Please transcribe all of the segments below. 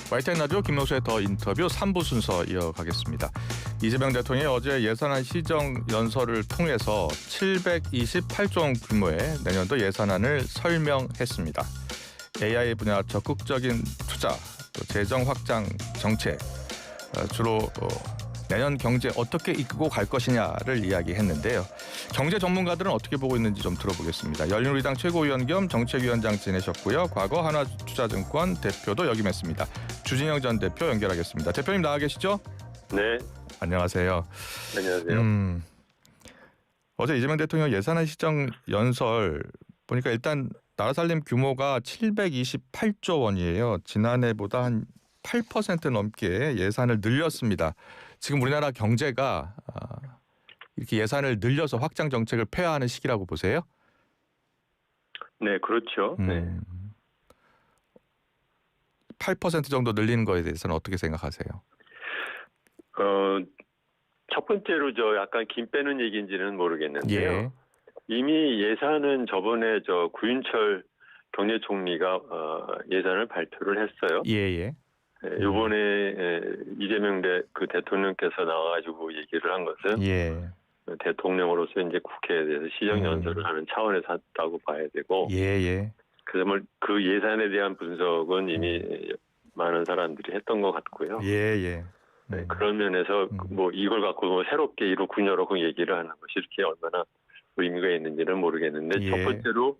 YTN 라디오 김노수의 더 인터뷰 3부 순서 이어가겠습니다. 이재명 대통령이 어제 예산안 시정 연설을 통해서 728조 원 규모의 내년도 예산안을 설명했습니다. AI 분야 적극적인 투자, 또 재정 확장 정책, 주로 내년 경제 어떻게 이끌고 갈 것이냐를 이야기했는데요. 경제 전문가들은 어떻게 보고 있는지 좀 들어보겠습니다. 열린우리당 최고위원 겸 정책위원장 지내셨고요. 과거 하나투자증권 대표도 역임했습니다. 주진영 전 대표 연결하겠습니다. 대표님 나와 계시죠? 네. 안녕하세요. 안녕하세요. 어제 이재명 대통령 예산안 시정 연설 보니까 일단 나라 살림 규모가 728조 원이에요. 지난해보다 한 8% 넘게 예산을 늘렸습니다. 지금 우리나라 경제가 이렇게 예산을 늘려서 확장 정책을 폐하하는 시기라고 보세요? 네, 그렇죠. 네. 8% 정도 늘리는 거에 대해서는 어떻게 생각하세요? 첫 번째로 약간 김 빼는 얘기인지는 모르겠는데요. 예. 이미 예산은 저번에 구윤철 경제총리가 예산을 발표를 했어요. 예. 이번에 이재명 대통령께서 나와가지고 얘기를 한 것은 대통령으로서 이제 국회에 대해서 시정 연설을 하는 차원에서 했다고 봐야 되고, 그래서 그 예산에 대한 분석은 이미 많은 사람들이 했던 것 같고요. 네, 그런 면에서 이걸 갖고 새롭게 이렇군요라고 얘기를 하는 것이 이렇게 얼마나 의미가 있는지는 모르겠는데, 첫 번째로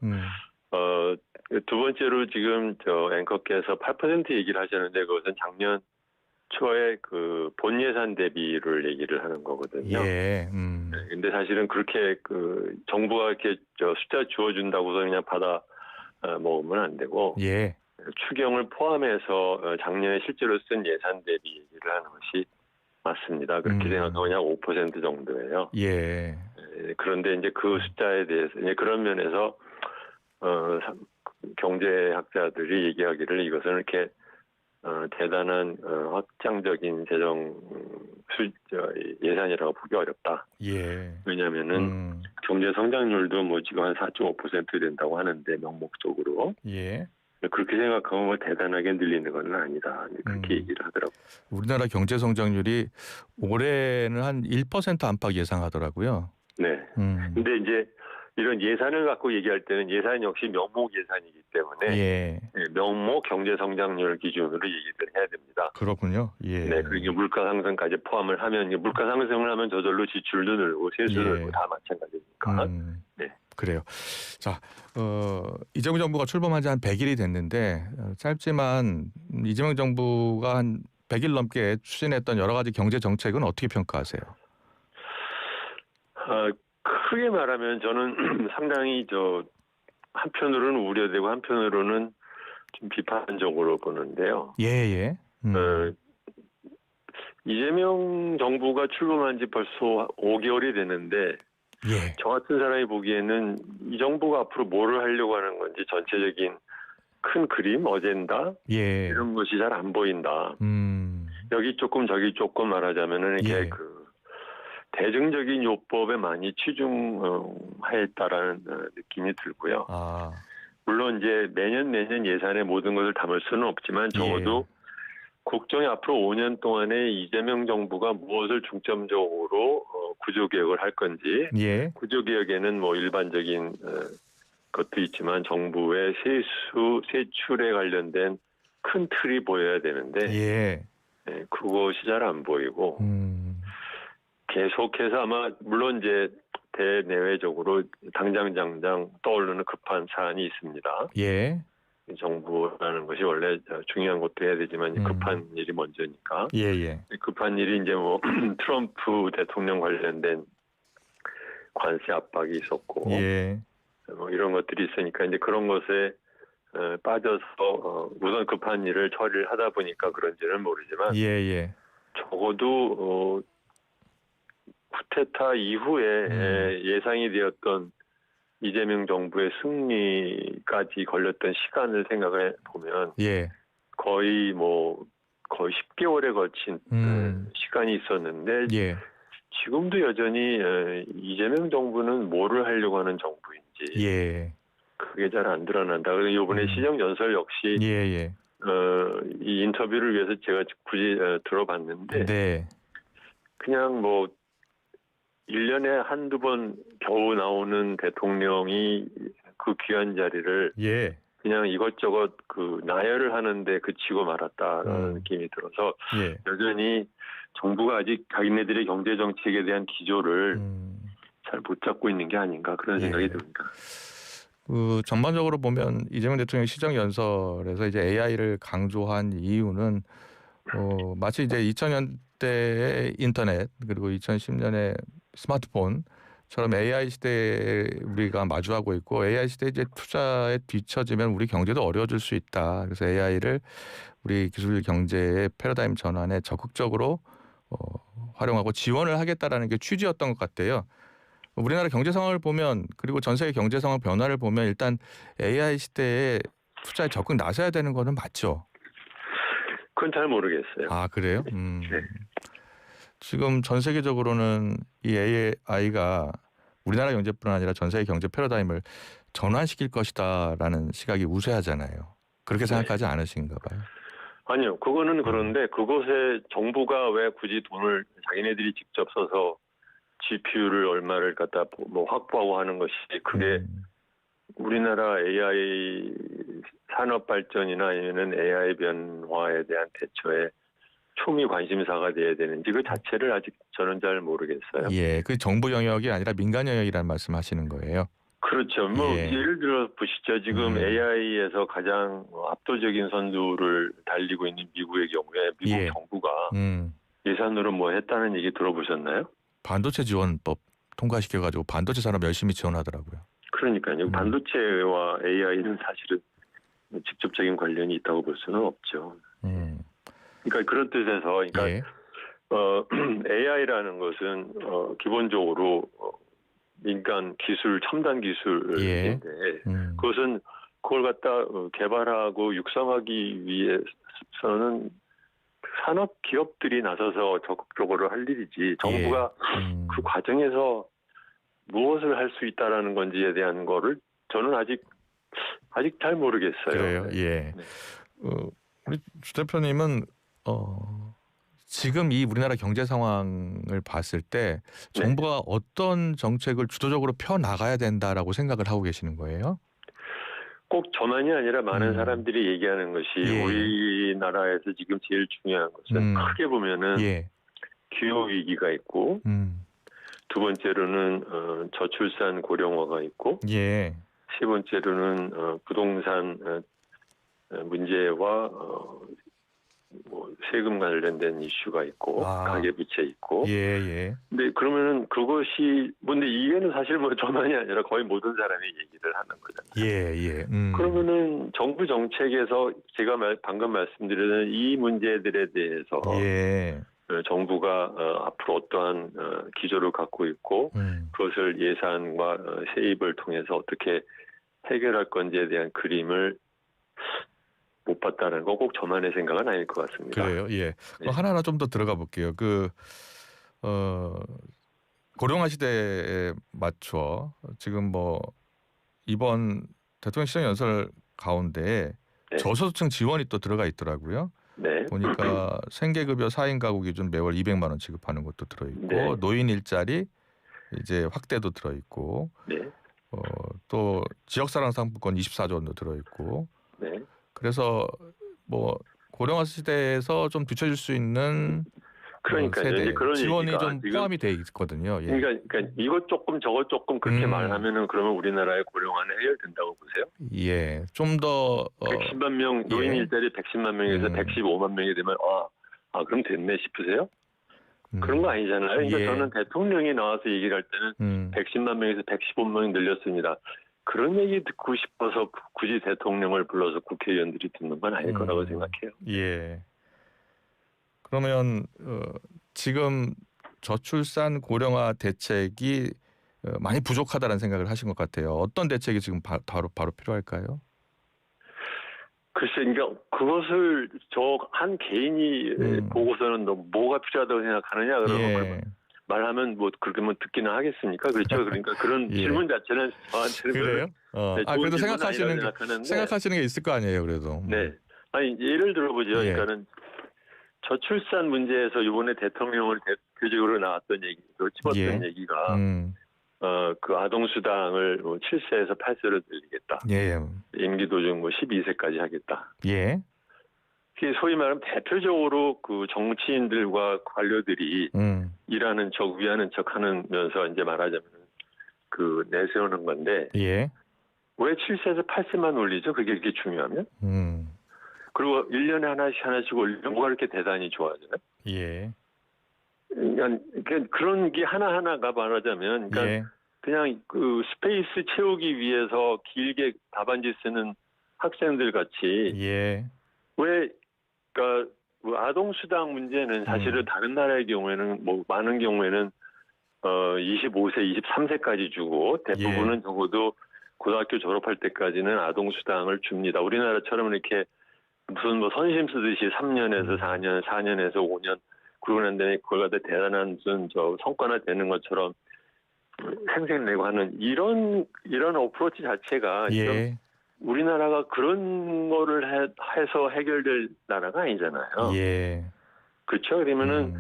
두 번째로 지금 앵커께서 8% 얘기를 하셨는데 그것은 작년 초에 그 본 예산 대비를 얘기를 하는 거거든요. 근데 사실은 그렇게 정부가 이렇게 숫자 주어준다고서 그냥 받아 먹으면 안 되고, 추경을 포함해서 작년에 실제로 쓴 예산 대비 얘기를 하는 것이 맞습니다. 그렇게 생각하면 그냥 5% 정도예요. 그런데 이제 그 숫자에 대해서 이제 그런 면에서 경제학자들이 얘기하기를 이것은 이렇게 대단한 확장적인 재정 예산이라고 보기 어렵다. 왜냐하면은 경제 성장률도 지금 한 4.5% 된다고 하는데 명목적으로 그렇게 생각하면 대단하게 늘리는 건 아니다. 그렇게 얘기를 하더라고요. 우리나라 경제 성장률이 올해는 한 1% 안팎 예상하더라고요. 네. 근데 이제 이런 예산을 갖고 얘기할 때는 예산 역시 명목 예산이기 때문에 명목 경제 성장률 기준으로 얘기를 해야 됩니다. 그렇군요. 네, 그리고 물가 상승까지 포함을 하면 물가 상승을 하면 저절로 지출도 늘고 세수도 늘고 다 마찬가지니까. 네. 그래요. 자, 이재명 정부가 출범한 지 한 100일이 됐는데 짧지만 이재명 정부가 한 100일 넘게 추진했던 여러 가지 경제 정책은 어떻게 평가하세요? 크게 말하면 저는 상당히 한편으로는 우려되고 한편으로는 좀 비판적으로 보는데요. 이재명 정부가 출범한 지 벌써 5개월이 됐는데 저 같은 사람이 보기에는 이 정부가 앞으로 뭐를 하려고 하는 건지 전체적인 큰 그림, 어젠다 이런 것이 잘 안 보인다. 여기 조금 저기 조금 말하자면은 이게 대중적인 요법에 많이 치중하였다라는 느낌이 들고요. 물론 이제 매년 예산에 모든 것을 담을 수는 없지만 적어도 국정이 앞으로 5년 동안에 이재명 정부가 무엇을 중점적으로 구조개혁을 할 건지, 구조개혁에는 일반적인 것도 있지만 정부의 세출에 관련된 큰 틀이 보여야 되는데 그것이 잘 안 보이고 계속해서 아마 물론 이제 대내외적으로 당장 떠오르는 급한 사안이 있습니다. 정부라는 것이 원래 중요한 것도 해야 되지만 급한 일이 먼저니까. 급한 일이 이제 트럼프 대통령 관련된 관세 압박이 있었고 이런 것들이 있으니까 이제 그런 것에 빠져서 우선 급한 일을 처리를 하다 보니까 그런지는 모르지만 적어도 쿠데타 이후에 예상이 되었던 이재명 정부의 승리까지 걸렸던 시간을 생각해 보면 거의 10개월에 걸친 시간이 있었는데 지금도 여전히 이재명 정부는 뭐를 하려고 하는 정부인지 그게 잘 안 드러난다. 그래서 이번에 시정 연설 역시 이 인터뷰를 위해서 제가 굳이 들어봤는데 네. 그냥 뭐 1년에 한두 번 겨우 나오는 대통령이 그 귀한 자리를 예. 그냥 이것저것 그 나열을 하는데 그치고 말았다라는 느낌이 들어서 예. 여전히 정부가 아직 자기네들의 경제 정책에 대한 기조를 잘 못 잡고 있는 게 아닌가 그런 생각이 듭니다. 그 전반적으로 보면 이재명 대통령 시정 연설에서 이제 AI를 강조한 이유는 마치 이제 2000년대의 인터넷 그리고 2010년의 스마트폰처럼 AI 시대에 우리가 마주하고 있고 AI 시대에 이제 투자에 뒤처지면 우리 경제도 어려워질 수 있다. 그래서 AI를 우리 기술 경제의 패러다임 전환에 적극적으로 활용하고 지원을 하겠다라는 게 취지였던 것 같아요. 우리나라 경제 상황을 보면 그리고 전 세계 경제 상황 변화를 보면 일단 AI 시대에 투자에 적극 나서야 되는 거는 맞죠? 그건 잘 모르겠어요. 아 그래요? 네. 지금 전 세계적으로는 이 AI가 우리나라 경제뿐 아니라 전 세계 경제 패러다임을 전환시킬 것이다라는 시각이 우세하잖아요. 그렇게 생각하지 않으신가 봐요. 아니요. 그거는 그런데 그곳에 정부가 왜 굳이 돈을 자기네들이 직접 써서 GPU를 얼마를 갖다 뭐 확보하고 하는 것이 그게 우리나라 AI 산업 발전이나 아니면 AI 변화에 대한 대처에 총이 관심사가 돼야 되는지 그 자체를 아직 저는 잘 모르겠어요. 예, 그 정부 영역이 아니라 민간 영역이라는 말씀하시는 거예요. 그렇죠. 뭐 예를 들어 보시죠. 지금 AI에서 가장 압도적인 선두를 달리고 있는 미국의 경우에 미국 정부가 예산으로 뭐 했다는 얘기 들어보셨나요? 반도체 지원법 통과시켜가지고 반도체 산업 열심히 지원하더라고요. 그러니까요. 반도체와 AI는 사실은 직접적인 관련이 있다고 볼 수는 없죠. 그러니까 그런 뜻에서 AI라는 것은 기본적으로 민간 기술, 첨단 기술인데 그것은 그걸 갖다 개발하고 육성하기 위해서는 산업 기업들이 나서서 적극적으로 할 일이지 정부가 그 과정에서 무엇을 할 수 있다라는 건지에 대한 거를 저는 아직 잘 모르겠어요. 그래요. 예. 네. 우리 주 대표님은 지금 이 우리나라 경제 상황을 봤을 때 정부가 어떤 정책을 주도적으로 펴 나가야 된다라고 생각을 하고 계시는 거예요? 꼭 저만이 아니라 많은 사람들이 얘기하는 것이 우리나라에서 지금 제일 중요한 것은 크게 보면은 기후 위기가 있고 두 번째로는 저출산 고령화가 있고 세 번째로는 부동산 문제와 뭐 세금 관련된 이슈가 있고 가계부채 있고 근데 그러면은 그것이 근데 이게는 사실 뭐 저만이 아니라 거의 모든 사람이 얘기를 하는 거잖아요. 그러면은 정부 정책에서 제가 방금 말씀드린 이 문제들에 대해서 정부가 앞으로 어떠한 기조를 갖고 있고 그것을 예산과 세입을 통해서 어떻게 해결할 건지에 대한 그림을 못 봤다는 거 꼭 저만의 생각은 아닐 것 같습니다. 그래요. 예. 하나하나 좀 더 들어가 볼게요. 고령화 시대에 맞춰 지금 뭐 이번 대통령 시정 연설 가운데 저소득층 지원이 또 들어가 있더라고요. 보니까 생계급여 4인 가구 기준 매월 200만 원 지급하는 것도 들어있고 노인 일자리 이제 확대도 들어있고 또 지역사랑 상품권 24조 원도 들어있고 그래서 뭐 고령화 시대에서 좀 뒤처질 수 있는 세대 그런 지원이 좀 포함이 돼 있거든요. 그러니까 이것 조금 저것 조금 그렇게 말하면은 그러면 우리나라의 고령화는 해결된다고 보세요? 예, 좀 더 110만 명 노인 일자리 110만 명에서 115만 명이 되면 그럼 됐네 싶으세요? 그런 거 아니잖아요. 그러니까 저는 대통령이 나와서 얘기를 할 때는 110만 명에서 115만 명이 늘렸습니다. 그런 얘기 듣고 싶어서 굳이 대통령을 불러서 국회의원들이 듣는 건 아닐 거라고 생각해요. 예. 그러면 지금 저출산 고령화 대책이 많이 부족하다는 생각을 하신 것 같아요. 어떤 대책이 지금 바로 필요할까요? 글쎄, 그러니까 그것을 저 한 개인이 보고서는 너 뭐가 필요하다고 생각하느냐 그러면 말하면 뭐 그렇게 뭐 듣기는 하겠습니까? 그렇죠. 그러니까 그런 질문 자체는 저한테는 그래요? 그래도 생각하시는 게 있을 거 아니에요, 그래도. 아니 예를 들어보죠. 예. 그러니까는 저출산 문제에서 이번에 대통령을 대표적으로 나왔던 얘기로 집었던 예. 얘기가 그 아동수당을 7세에서 8세로 늘리겠다. 예. 임기 도중 12세까지 하겠다. 예. 그게 소위 말하면 대표적으로 그 정치인들과 관료들이 일하는 척 위하는 척 하면서 이제 말하자면 그 내세우는 건데 예. 왜 7세에서 8세만 올리죠? 그게 이렇게 중요하면? 그리고 1년에 하나씩 올리면 뭐가 그렇게 대단히 좋아져요? 예. 그러니까 그런 게 하나하나가 말하자면 그러니까 예. 그냥 그 스페이스 채우기 위해서 길게 답안지 쓰는 학생들 같이 예. 왜 그러니까 아동 수당 문제는 사실은 다른 나라의 경우에는 뭐 많은 경우에는 25세, 23세까지 주고 대부분은 적어도 고등학교 졸업할 때까지는 아동 수당을 줍니다. 우리나라처럼 이렇게 무슨 뭐 선심 쓰듯이 3년에서 4년, 4년에서 5년 그러고 난 다음에 그걸 갖다 대단한 무슨 성과나 되는 것처럼 생색내고 하는 이런 어프로치 자체가 좀 우리나라가 그런 거를 해서 해결될 나라가 아니잖아요. 예. 그렇죠? 그러면은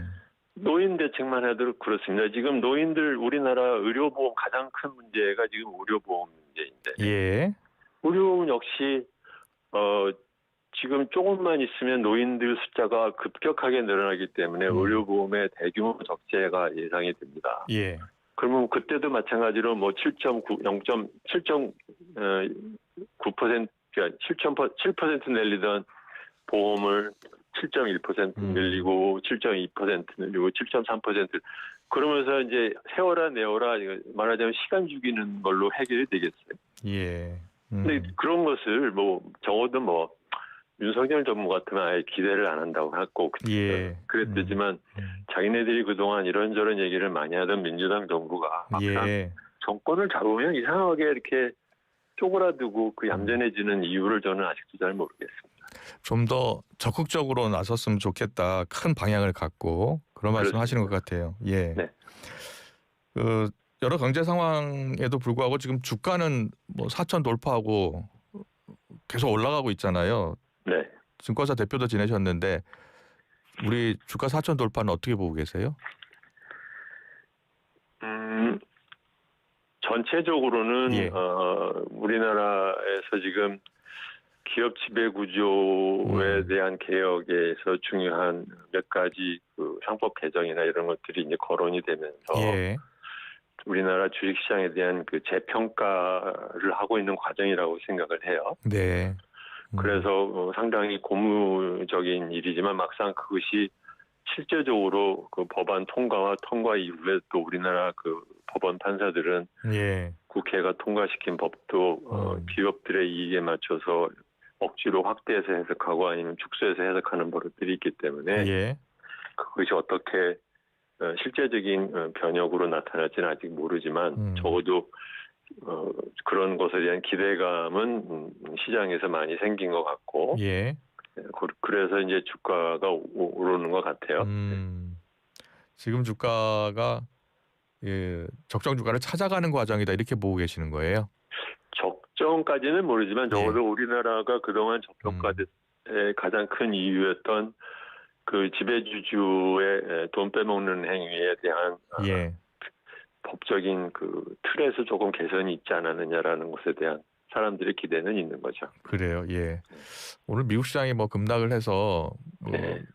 노인 대책만 해도 그렇습니다. 지금 노인들 우리나라 의료보험 가장 큰 문제가 지금 의료보험 문제인데. 예. 의료보험 역시 지금 조금만 있으면 노인들 숫자가 급격하게 늘어나기 때문에 의료보험의 대규모 적재가 예상이 됩니다. 예. 그러면 그때도 마찬가지로 뭐 7% 늘리던 보험을 7.1% 늘리고 7.2% 늘리고 7.3% 그러면서 이제 세워라 내워라 말하자면 시간 죽이는 걸로 해결이 되겠어요. 예. 근데 그런 것을 뭐 적어도 뭐 윤석열 정부 같으면 아예 기대를 안 한다고 했고 그랬지만 자기네들이 그동안 이런저런 얘기를 많이 하던 민주당 정부가 막상 정권을 잡으면 이상하게 이렇게 쪼그라들고 그 얌전해지는 이유를 저는 아직도 잘 모르겠습니다. 좀 더 적극적으로 나섰으면 좋겠다. 큰 방향을 갖고 그런 말씀하시는 것 같아요. 예. 네. 그 여러 경제 상황에도 불구하고 지금 주가는 뭐 4천 돌파하고 계속 올라가고 있잖아요. 네. 증권사 대표도 지내셨는데 우리 주가 4천 돌파는 어떻게 보고 계세요? 전체적으로는 우리나라에서 지금 기업 지배 구조에 대한 개혁에서 중요한 몇 가지 그 상법 개정이나 이런 것들이 이제 거론이 되면서 우리나라 주식시장에 대한 그 재평가를 하고 있는 과정이라고 생각을 해요. 네. 그래서 상당히 고무적인 일이지만 막상 그것이 실제적으로 그 법안 통과와 통과 이후에 또 우리나라 그 법원 판사들은 국회가 통과시킨 법도 기업들의 이익에 맞춰서 억지로 확대해서 해석하고 아니면 축소해서 해석하는 버릇들이 있기 때문에 그것이 어떻게 실제적인 변혁으로 나타날지는 아직 모르지만 적어도 그런 것에 대한 기대감은 시장에서 많이 생긴 것 같고 그래서 이제 주가가 오르는 것 같아요. 지금 주가가 적정 주가를 찾아가는 과정이다 이렇게 보고 계시는 거예요? 적정까지는 모르지만 적어도 우리나라가 그동안 저평가의 가장 큰 이유였던 그 지배주주의 돈 빼먹는 행위에 대한 법적인 그 틀에서 조금 개선이 있지 않았느냐라는 것에 대한 사람들의 기대는 있는 거죠. 그래요. 예. 오늘 미국 시장이 뭐 급락을 해서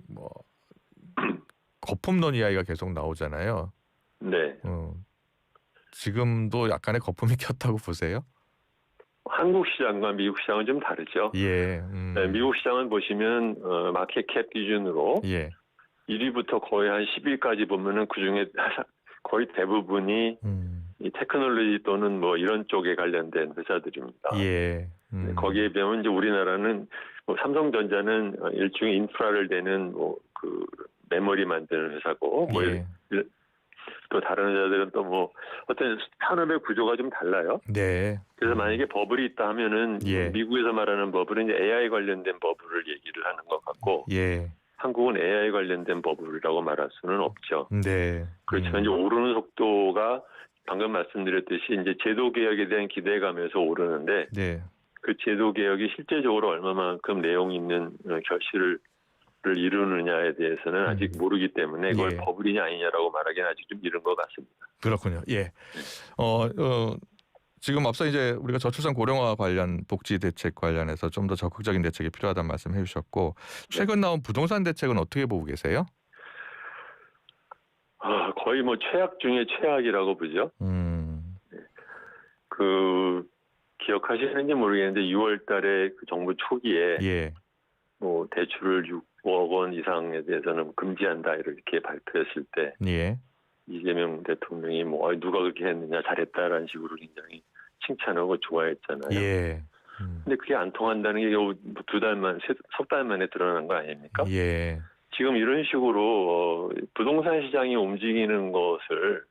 뭐 거품론 이야기가 계속 나오잖아요. 네. 지금도 약간의 거품이 켰다고 보세요? 한국 시장과 미국 시장은 좀 다르죠. 네, 미국 시장은 보시면 마켓캡 기준으로 1위부터 거의 한 10위까지 보면은 그 중에 거의 대부분이 이 테크놀로지 또는 뭐 이런 쪽에 관련된 회사들입니다. 거기에 비하면 이제 우리나라는 뭐 삼성전자는 일종의 인프라를 대는 뭐 그 메모리 만드는 회사고 뭐 또 다른 회사들은 또 뭐 어떤 산업의 구조가 좀 달라요. 그래서 만약에 버블이 있다 하면은 미국에서 말하는 버블은 이제 AI 관련된 버블을 얘기를 하는 것 같고 한국은 AI 관련된 버블이라고 말할 수는 없죠. 그렇지만 이제 오르는 속도가 방금 말씀드렸듯이 이제 제도 개혁에 대한 기대감에서 오르는데 그 제도 개혁이 실제적으로 얼마만큼 내용 있는 결실을 이루느냐에 대해서는 아직 모르기 때문에 그걸 예. 버블이냐 아니냐라고 말하기는 아직 좀 이른 것 같습니다. 그렇군요. 예. 지금 앞서 이제 우리가 저출산 고령화 관련 복지 대책 관련해서 좀 더 적극적인 대책이 필요하다는 말씀 해주셨고 최근 나온 부동산 대책은 어떻게 보고 계세요? 거의 뭐 최악 중에 최악이라고 보죠. 그 기억하시는지 모르겠는데 6월달에 그 정부 초기에 예. 뭐 대출을 6억 원 이상에 대해서는 금지한다 이렇게 발표했을 때 예. 이재명 대통령이 뭐 누가 그렇게 했느냐 잘했다라는 식으로 굉장히 칭찬하고 좋아했잖아요. 예. 근데 그게 안 통한다는 게 석 달 만에 드러난 거 아닙니까? 예. 지금 이런 식으로 부동산 시장이 움직이는 것을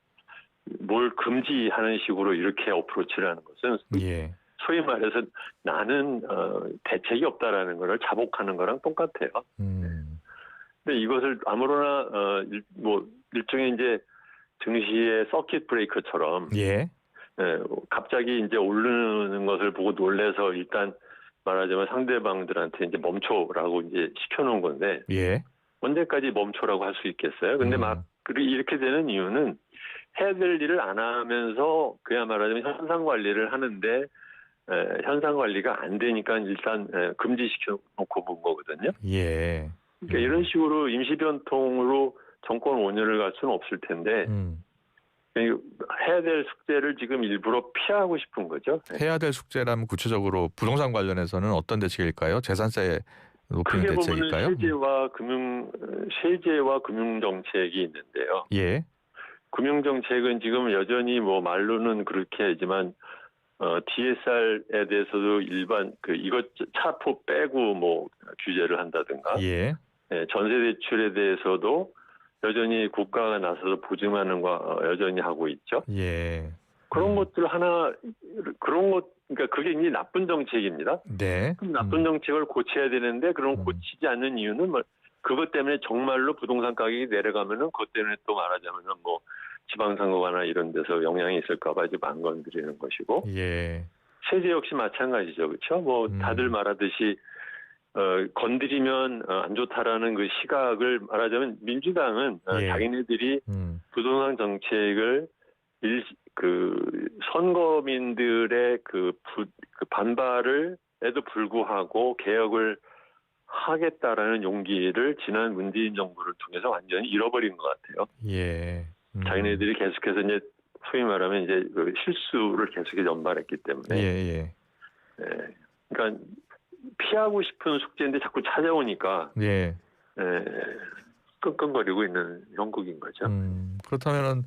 뭘 금지하는 식으로 이렇게 어프로치를 하는 것은 예. 소위 말해서 나는 대책이 없다라는 것을 자복하는 거랑 똑같아요. 근데 이것을 아무로나 뭐 일종의 이제 증시의 서킷 브레이커처럼 예. 갑자기 이제 오르는 것을 보고 놀래서 일단 말하자면 상대방들한테 이제 멈춰라고 이제 시켜놓은 건데 예. 언제까지 멈춰라고 할 수 있겠어요? 근데 막 이렇게 되는 이유는 해야 될 일을 안 하면서 그야 말하자면 현상 관리를 하는데 현상 관리가 안 되니까 일단 금지시켜 놓고 본 거거든요. 예. 그러니까 이런 식으로 임시 변통으로 정권 5년을 갈 수는 없을 텐데 해야 될 숙제를 지금 일부러 피하고 싶은 거죠. 해야 될 숙제라면 구체적으로 부동산 관련해서는 어떤 대책일까요? 재산세 높이는 크게 대책일까요? 보면 세제와 금융 정책이 있는데요. 예. 금융 정책은 지금 여전히 뭐 말로는 그렇게 하지만 DSR에 대해서도 일반 이것 차포 빼고 뭐 규제를 한다든가, 예. 전세 대출에 대해서도 여전히 국가가 나서서 보증하는 거 여전히 하고 있죠. 예. 그런 것들 그러니까 그게 이제 나쁜 정책입니다. 네. 그럼 나쁜 정책을 고쳐야 되는데 그럼 고치지 않는 이유는 뭐 그것 때문에 정말로 부동산 가격이 내려가면은 그것 때문에 또 말하자면은 뭐 지방선거가나 이런 데서 영향이 있을까봐 지금 안 건드리는 것이고. 예. 세제 역시 마찬가지죠, 그렇죠? 뭐 다들 말하듯이 건드리면 안 좋다라는 그 시각을 말하자면 민주당은 예. 자기네들이 부동산 정책을 선거민들의 그 반발에도 불구하고 개혁을 하겠다라는 용기를 지난 문재인 정부를 통해서 완전히 잃어버린 것 같아요. 예. 자기네들이 계속해서 이제 소위 말하면 이제 그 실수를 계속해서 연발했기 때문에. 예. 그러니까 피하고 싶은 숙제인데 자꾸 찾아오니까. 예. 끙끙거리고 있는 형국인 거죠. 그렇다면은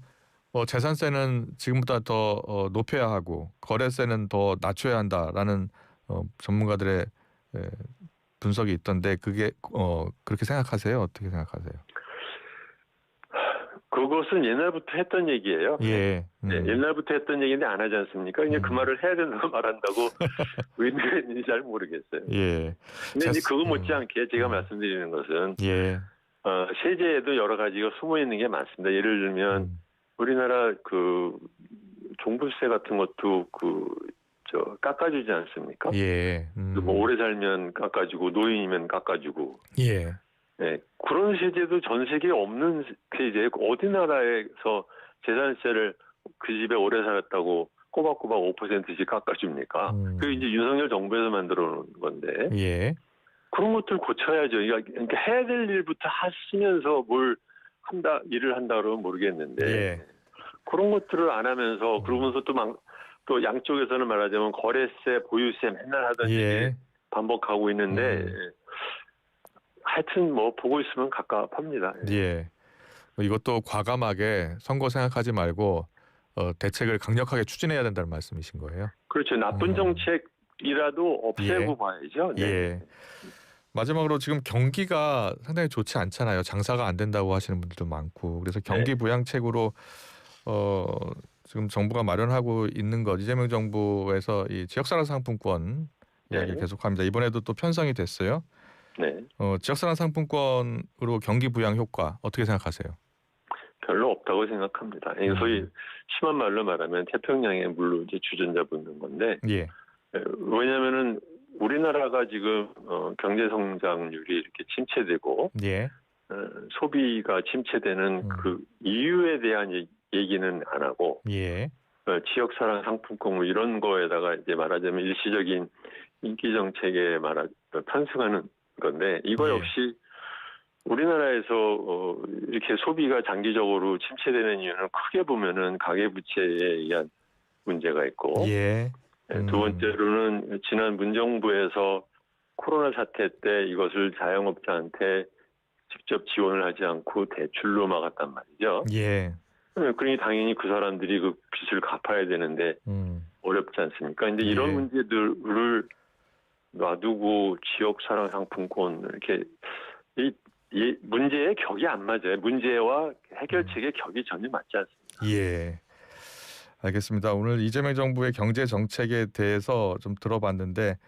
재산세는 지금보다 더 높여야 하고 거래세는 더 낮춰야 한다라는 전문가들의 분석이 있던데 그게 그렇게 생각하세요? 어떻게 생각하세요? 그것은 옛날부터 했던 얘기예요. 예. 옛날부터 했던 얘기인데 안 하지 않습니까? 이제 그 말을 해야 된다고 말한다고 의미가 있는지 잘 모르겠어요. 예. 근데 이제 그거 못지않게 제가 말씀드리는 것은 예. 세제에도 여러 가지가 숨어 있는 게 많습니다. 예를 들면 우리나라 그 종부세 같은 것도 깎아주지 않습니까? 예. 뭐 오래 살면 깎아주고 노인이면 깎아주고. 예. 네, 그런 세제도 전 세계에 없는 세제. 어디 나라에서 재산세를 그 집에 오래 살았다고 꼬박꼬박 5%씩 깎아줍니까? 그게 이제 윤석열 정부에서 만들어 놓은 건데. 예. 그런 것들 고쳐야죠. 그러니까 해야 될 일부터 하시면서 일을 한다 그러면 모르겠는데. 예. 그런 것들을 안 하면서 그러면서 또 양쪽에서는 말하자면 거래세, 보유세 맨날 하던 얘기 반복하고 있는데 하여튼 뭐 보고 있으면 갑갑합니다. 예. 이것도 과감하게 선거 생각하지 말고 대책을 강력하게 추진해야 된다는 말씀이신 거예요? 그렇죠. 나쁜 정책이라도 없애고 봐야죠. 네. 예. 마지막으로 지금 경기가 상당히 좋지 않잖아요. 장사가 안 된다고 하시는 분들도 많고 그래서 경기 부양책으로 지금 정부가 마련하고 있는 것 이재명 정부에서 이 지역사랑 상품권 이야기 계속합니다. 이번에도 또 편성이 됐어요. 네. 지역사랑 상품권으로 경기 부양 효과 어떻게 생각하세요? 별로 없다고 생각합니다. 소위 심한 말로 말하면 태평양에 물로 이제 주전자 붙는 건데 왜냐하면은 우리나라가 지금 경제 성장률이 이렇게 침체되고 예. 소비가 침체되는 그 이유에 대한 얘기는 안 하고 예. 지역사랑 상품권 뭐 이런 거에다가 이제 말하자면 일시적인 인기 정책에 편승하는 건데 이거 역시 우리나라에서 이렇게 소비가 장기적으로 침체되는 이유는 크게 보면은 가계부채에 의한 문제가 있고 예. 두 번째로는 지난 문정부에서 코로나 사태 때 이것을 자영업자한테 직접 지원을 하지 않고 대출로 막았단 말이죠. 예. 그러니 당연히 그 사람들이 그 빚을 갚아야 되는데 어렵지 않습니까? 근데 이런 문제들을 놔두고 지역사랑 상품권 이렇게 이 문제의 격이 안 맞아요. 문제와 해결책의 격이 전혀 맞지 않습니다. 예. 알겠습니다. 오늘 이재명 정부의 경제 정책에 대해서 좀 들어봤는데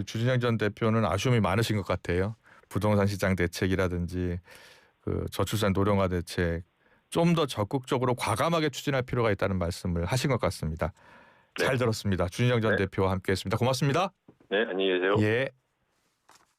주진영 전 대표는 아쉬움이 많으신 것 같아요. 부동산 시장 대책이라든지 그 저출산 노령화 대책 좀 더 적극적으로 과감하게 추진할 필요가 있다는 말씀을 하신 것 같습니다. 잘 들었습니다. 주진영 전 대표와 함께했습니다. 고맙습니다. 네, 안녕히 계세요. 예.